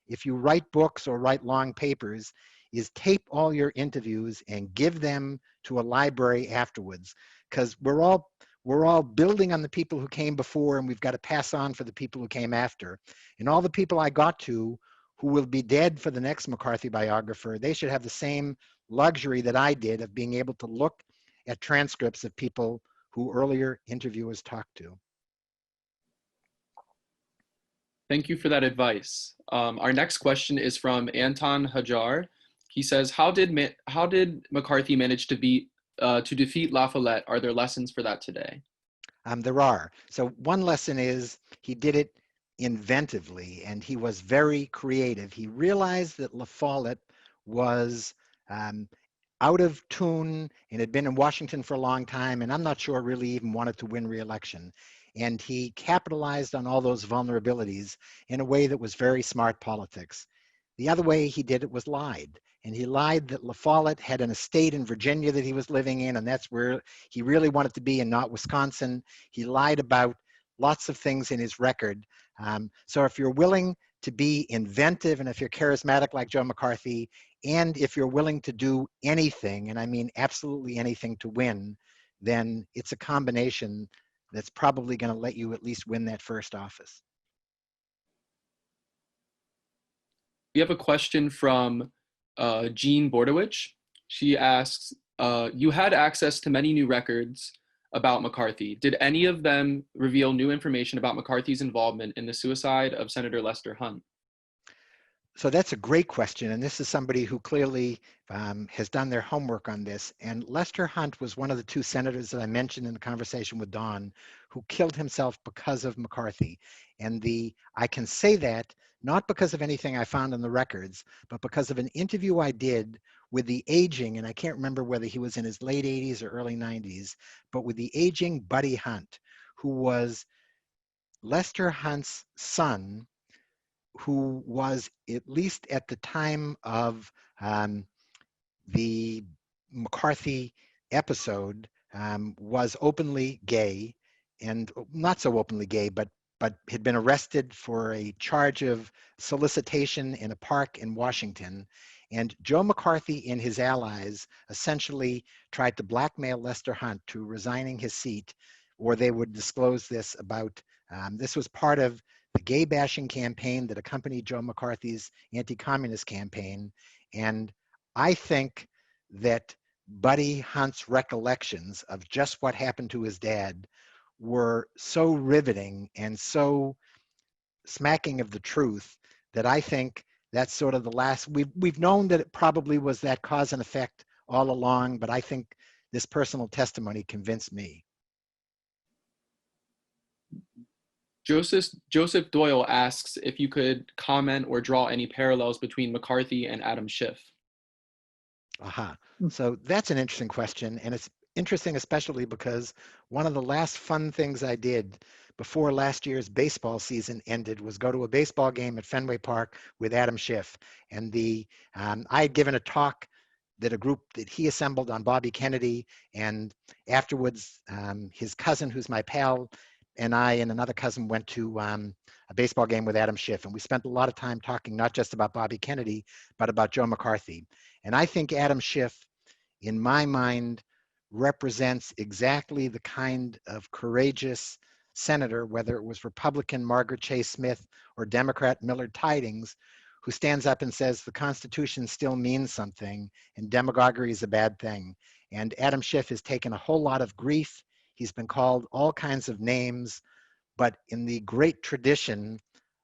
if you write books or write long papers, is tape all your interviews and give them to a library afterwards, because we're all building on the people who came before, and we've got to pass on for the people who came after. And all the people I got to who will be dead for the next McCarthy biographer, they should have the same luxury that I did of being able to look at transcripts of people who earlier interviewers talked to. Thank you for that advice. Our next question is from Anton Hajar. He says, how did McCarthy manage to defeat La Follette? Are there lessons for that today? There are. So one lesson is he did it inventively, and he was very creative. He realized that La Follette was out of tune and had been in Washington for a long time, and I'm not sure really even wanted to win re-election. And he capitalized on all those vulnerabilities in a way that was very smart politics. The other way he did it was lied. And he lied that La Follette had an estate in Virginia that he was living in, and that's where he really wanted to be and not Wisconsin. He lied about lots of things in his record. So if you're willing to be inventive, and if you're charismatic like Joe McCarthy, and if you're willing to do anything, and I mean absolutely anything to win, then it's a combination that's probably going to let you at least win that first office. We have a question from Jean Bordowich. She asks, you had access to many new records about McCarthy. Did any of them reveal new information about McCarthy's involvement in the suicide of Senator Lester Hunt? So that's a great question. And this is somebody who clearly has done their homework on this. And Lester Hunt was one of the two senators that I mentioned in the conversation with Don who killed himself because of McCarthy. And I can say that not because of anything I found in the records, but because of an interview I did with the aging, and I can't remember whether he was in his late 80s or early 90s, but with the aging Buddy Hunt, who was Lester Hunt's son, who was, at least at the time of the McCarthy episode, was openly gay, and not so openly gay, but had been arrested for a charge of solicitation in a park in Washington. And Joe McCarthy and his allies essentially tried to blackmail Lester Hunt to resigning his seat, or they would disclose this about, this was part of the gay bashing campaign that accompanied Joe McCarthy's anti-communist campaign. And I think that Buddy Hunt's recollections of just what happened to his dad were so riveting and so smacking of the truth that I think that's sort of the last, we've known that it probably was that cause and effect all along, but I think this personal testimony convinced me. Joseph Doyle asks if you could comment or draw any parallels between McCarthy and Adam Schiff. Aha. So that's an interesting question, and interesting, especially because one of the last fun things I did before last year's baseball season ended was go to a baseball game at Fenway Park with Adam Schiff. And I had given a talk that a group that he assembled on Bobby Kennedy, and afterwards his cousin, who's my pal, and I and another cousin went to a baseball game with Adam Schiff, and we spent a lot of time talking not just about Bobby Kennedy, but about Joe McCarthy. And I think Adam Schiff, in my mind, represents exactly the kind of courageous senator, whether it was Republican Margaret Chase Smith or Democrat Millard Tydings, who stands up and says the Constitution still means something and demagoguery is a bad thing. And Adam Schiff has taken a whole lot of grief. He's been called all kinds of names, but in the great tradition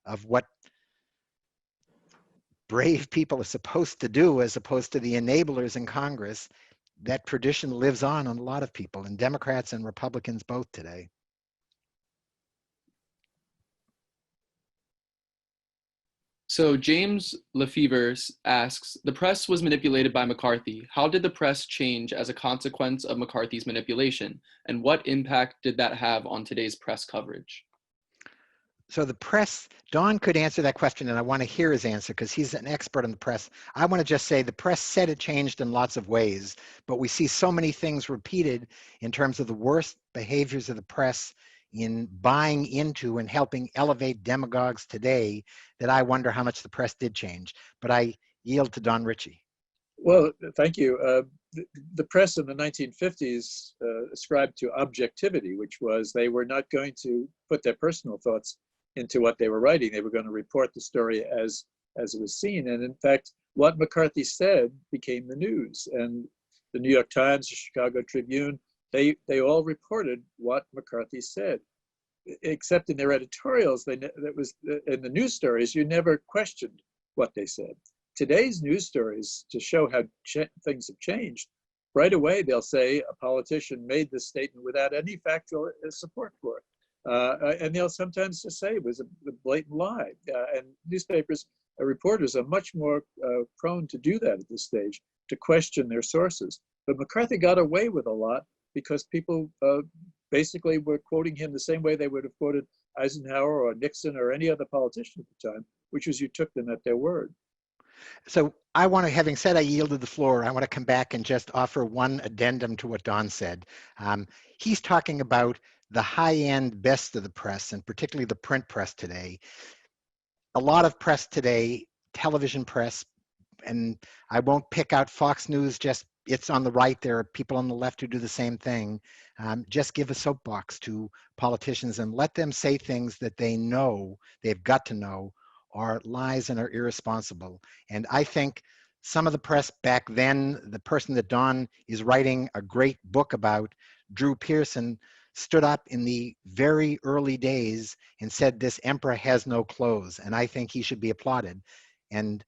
of what brave people are supposed to do as opposed to the enablers in Congress, that tradition lives on a lot of people, and Democrats and Republicans both today. So James Lefevre asks, the press was manipulated by McCarthy. How did the press change as a consequence of McCarthy's manipulation? And what impact did that have on today's press coverage? So the press, Don could answer that question, and I want to hear his answer because he's an expert on the press. I want to just say the press said it changed in lots of ways, but we see so many things repeated in terms of the worst behaviors of the press in buying into and helping elevate demagogues today that I wonder how much the press did change. But I yield to Don Ritchie. Well, thank you. The press in the 1950s ascribed to objectivity, which was they were not going to put their personal thoughts into what they were writing. They were going to report the story as it was seen. And in fact, what McCarthy said became the news. And the New York Times, the Chicago Tribune, they all reported what McCarthy said, except in their editorials. That was in the news stories. You never questioned what they said. Today's news stories, to show how things have changed, right away they'll say a politician made this statement without any factual support for it. And they'll sometimes just say it was a blatant lie. And newspapers, reporters are much more prone to do that at this stage, to question their sources. But McCarthy got away with a lot because people basically were quoting him the same way they would have quoted Eisenhower or Nixon or any other politician at the time, which was you took them at their word. So I want to, having said I yielded the floor, I want to come back and just offer one addendum to what Don said. He's talking about the high-end best of the press, and particularly the print press today. A lot of press today, television press, and I won't pick out Fox News, just it's on the right. There are people on the left who do the same thing. Just give a soapbox to politicians and let them say things that they know, they've got to know, are lies and are irresponsible. And I think some of the press back then, the person that Don is writing a great book about, Drew Pearson, stood up in the very early days and said, this emperor has no clothes. And I think he should be applauded. And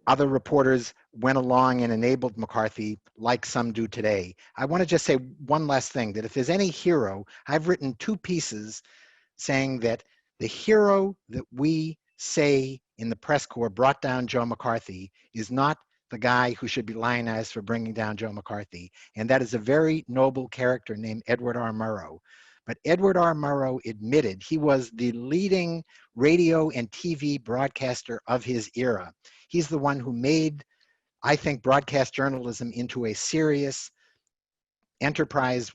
other reporters went along and enabled McCarthy like some do today. I want to just say one last thing, that if there's any hero, I've written 2 pieces saying that the hero that we say in the press corps brought down Joe McCarthy is not the guy who should be lionized for bringing down Joe McCarthy. And that is a very noble character named Edward R. Murrow. But Edward R. Murrow admitted he was the leading radio and TV broadcaster of his era. He's the one who made, I think, broadcast journalism into a serious enterprise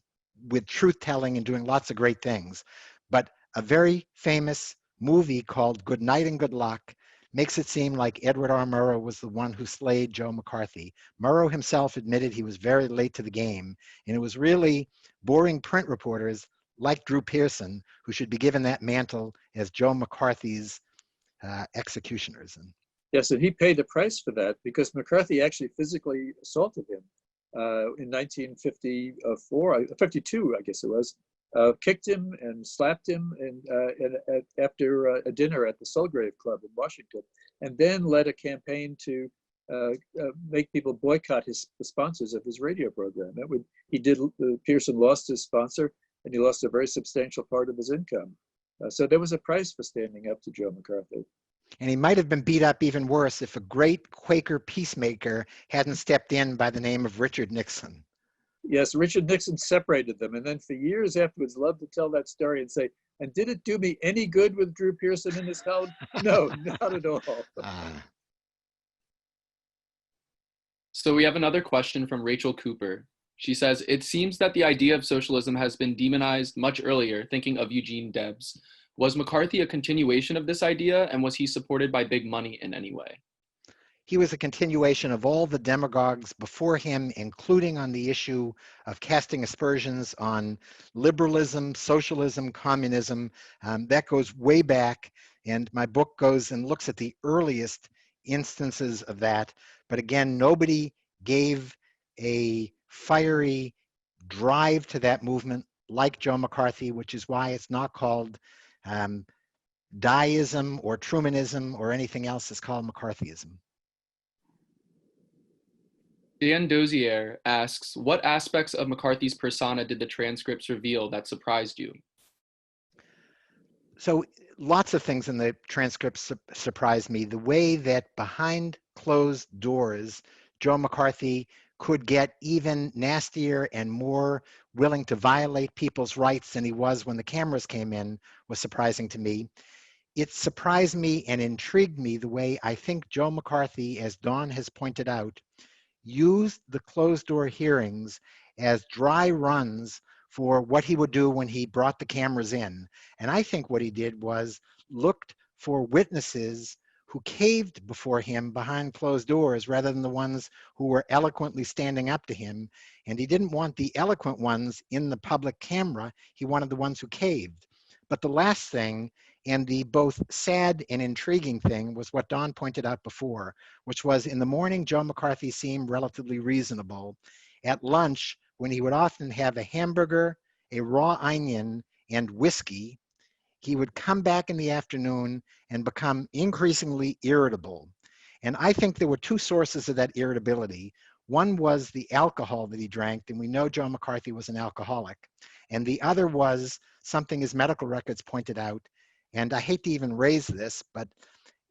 with truth-telling and doing lots of great things. But a very famous movie called Good Night and Good Luck makes it seem like Edward R. Murrow was the one who slayed Joe McCarthy. Murrow himself admitted he was very late to the game, and it was really boring print reporters like Drew Pearson who should be given that mantle as Joe McCarthy's executioners. Yes, and he paid the price for that because McCarthy actually physically assaulted him in 1954, 52, I guess it was. Kicked him and slapped him after a dinner at the Sulgrave Club in Washington, and then led a campaign to make people boycott the sponsors of his radio program. Pearson lost his sponsor, and he lost a very substantial part of his income. So there was a price for standing up to Joe McCarthy. And he might have been beat up even worse if a great Quaker peacemaker hadn't stepped in by the name of Richard Nixon. Yes, Richard Nixon separated them, and then for years afterwards loved to tell that story and say, and did it do me any good with Drew Pearson in his column? No, not at all. So we have another question from Rachel Cooper. She says, it seems that the idea of socialism has been demonized much earlier, thinking of Eugene Debs. Was McCarthy a continuation of this idea, and was he supported by big money in any way? He was a continuation of all the demagogues before him, including on the issue of casting aspersions on liberalism, socialism, communism. That goes way back, and my book goes and looks at the earliest instances of that. But again, nobody gave a fiery drive to that movement like Joe McCarthy, which is why it's not called Tyeism or Trumanism or anything else. It's called McCarthyism. Dan Dozier asks, what aspects of McCarthy's persona did the transcripts reveal that surprised you? So lots of things in the transcripts surprised me. The way that behind closed doors, Joe McCarthy could get even nastier and more willing to violate people's rights than he was when the cameras came in was surprising to me. It surprised me and intrigued me the way I think Joe McCarthy, as Dawn has pointed out, used the closed door hearings as dry runs for what he would do when he brought the cameras in. And I think what he did was looked for witnesses who caved before him behind closed doors rather than the ones who were eloquently standing up to him. And he didn't want the eloquent ones in the public camera. He wanted the ones who caved. But the last thing, and the both sad and intriguing thing, was what Don pointed out before, which was in the morning, Joe McCarthy seemed relatively reasonable. At lunch, when he would often have a hamburger, a raw onion, and whiskey, he would come back in the afternoon and become increasingly irritable. And I think there were two sources of that irritability. One was the alcohol that he drank, and we know Joe McCarthy was an alcoholic. And the other was something his medical records pointed out, and I hate to even raise this, but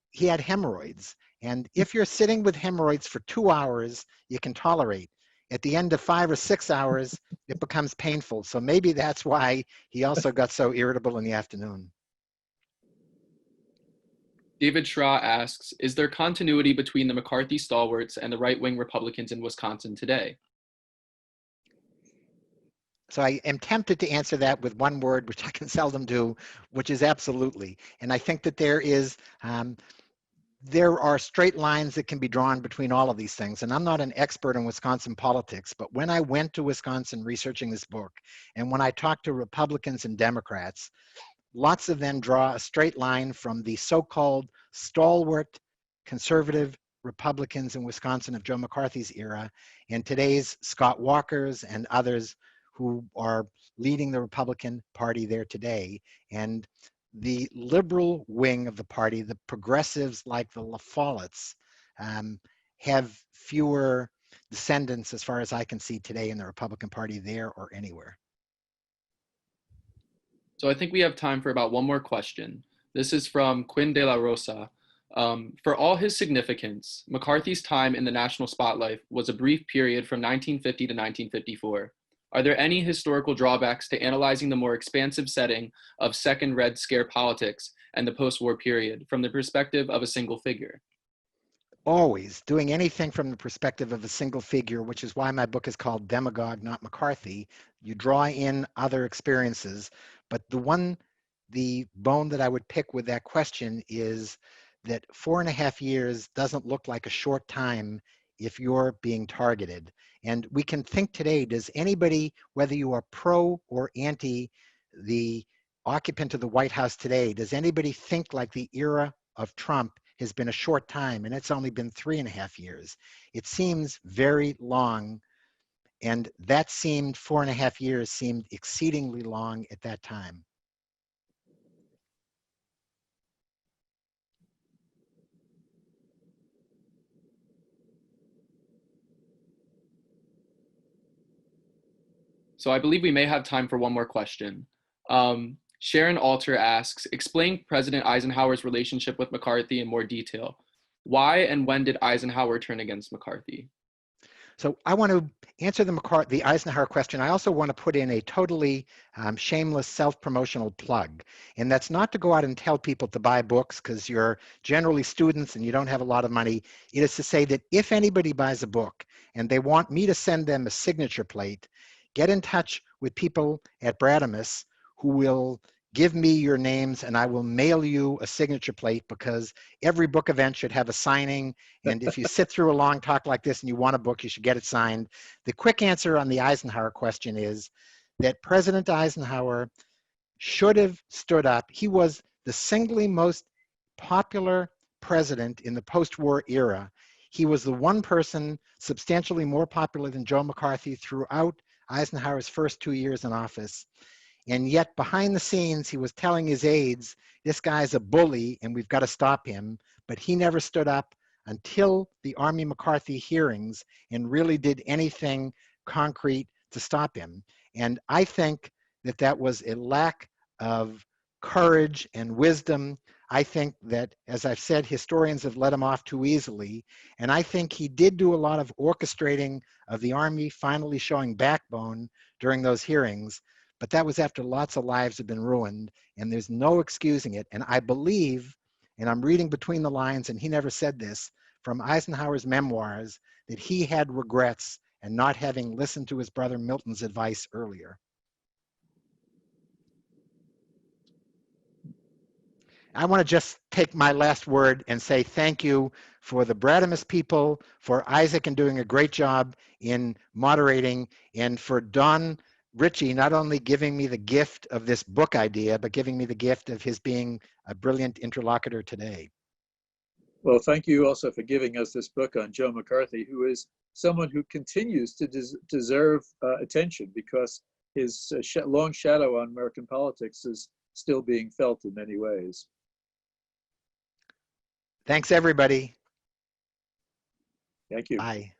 he had hemorrhoids. And if you're sitting with hemorrhoids for 2 hours, you can tolerate. At the end of 5 or 6 hours, it becomes painful. So maybe that's why he also got so irritable in the afternoon. David Schra asks, is there continuity between the McCarthy stalwarts and the right-wing Republicans in Wisconsin today? So I am tempted to answer that with one word, which I can seldom do, which is absolutely. And I think that there are straight lines that can be drawn between all of these things. And I'm not an expert in Wisconsin politics, but when I went to Wisconsin researching this book, and when I talked to Republicans and Democrats, lots of them draw a straight line from the so-called stalwart conservative Republicans in Wisconsin of Joe McCarthy's era, and today's Scott Walkers and others who are leading the Republican Party there today. And the liberal wing of the party, the progressives like the Follettes, have fewer descendants as far as I can see today in the Republican Party there or anywhere. So I think we have time for about one more question. This is from Quinn de la Rosa. For all his significance, McCarthy's time in the national spotlight was a brief period from 1950 to 1954. Are there any historical drawbacks to analyzing the more expansive setting of Second Red Scare politics and the post-war period from the perspective of a single figure? Always doing anything from the perspective of a single figure, which is why my book is called Demagogue, not McCarthy. You draw in other experiences, but the bone that I would pick with that question is that 4.5 years doesn't look like a short time if you're being targeted. And we can think today, does anybody, whether you are pro or anti the occupant of the White House today, does anybody think like the era of Trump has been a short time, and it's only been 3.5 years? It seems very long, and that seemed 4.5 years seemed exceedingly long at that time. So I believe we may have time for one more question. Sharon Alter asks, explain President Eisenhower's relationship with McCarthy in more detail. Why and when did Eisenhower turn against McCarthy? So I want to answer the Eisenhower question. I also want to put in a totally shameless self-promotional plug. And that's not to go out and tell people to buy books because you're generally students and you don't have a lot of money. It is to say that if anybody buys a book and they want me to send them a signature plate, get in touch with people at Brademas who will give me your names and I will mail you a signature plate, because every book event should have a signing. And if you sit through a long talk like this and you want a book, you should get it signed. The quick answer on the Eisenhower question is that President Eisenhower should have stood up. He was the singly most popular president in the post-war era. He was the one person substantially more popular than Joe McCarthy throughout Eisenhower's first 2 years in office. And yet behind the scenes, he was telling his aides, this guy's a bully and we've got to stop him. But he never stood up until the Army McCarthy hearings and really did anything concrete to stop him. And I think that that was a lack of courage and wisdom. I think that, as I've said, historians have let him off too easily. And I think he did do a lot of orchestrating of the Army finally showing backbone during those hearings. But that was after lots of lives had been ruined, and there's no excusing it. And I believe, and I'm reading between the lines, and he never said this, from Eisenhower's memoirs, that he had regrets and not having listened to his brother Milton's advice earlier. I want to just take my last word and say thank you for the Brademas people, for Isaac and doing a great job in moderating, and for Don Ritchie not only giving me the gift of this book idea, but giving me the gift of his being a brilliant interlocutor today. Well, thank you also for giving us this book on Joe McCarthy, who is someone who continues to deserve attention, because his long shadow on American politics is still being felt in many ways. Thanks, everybody. Thank you. Bye.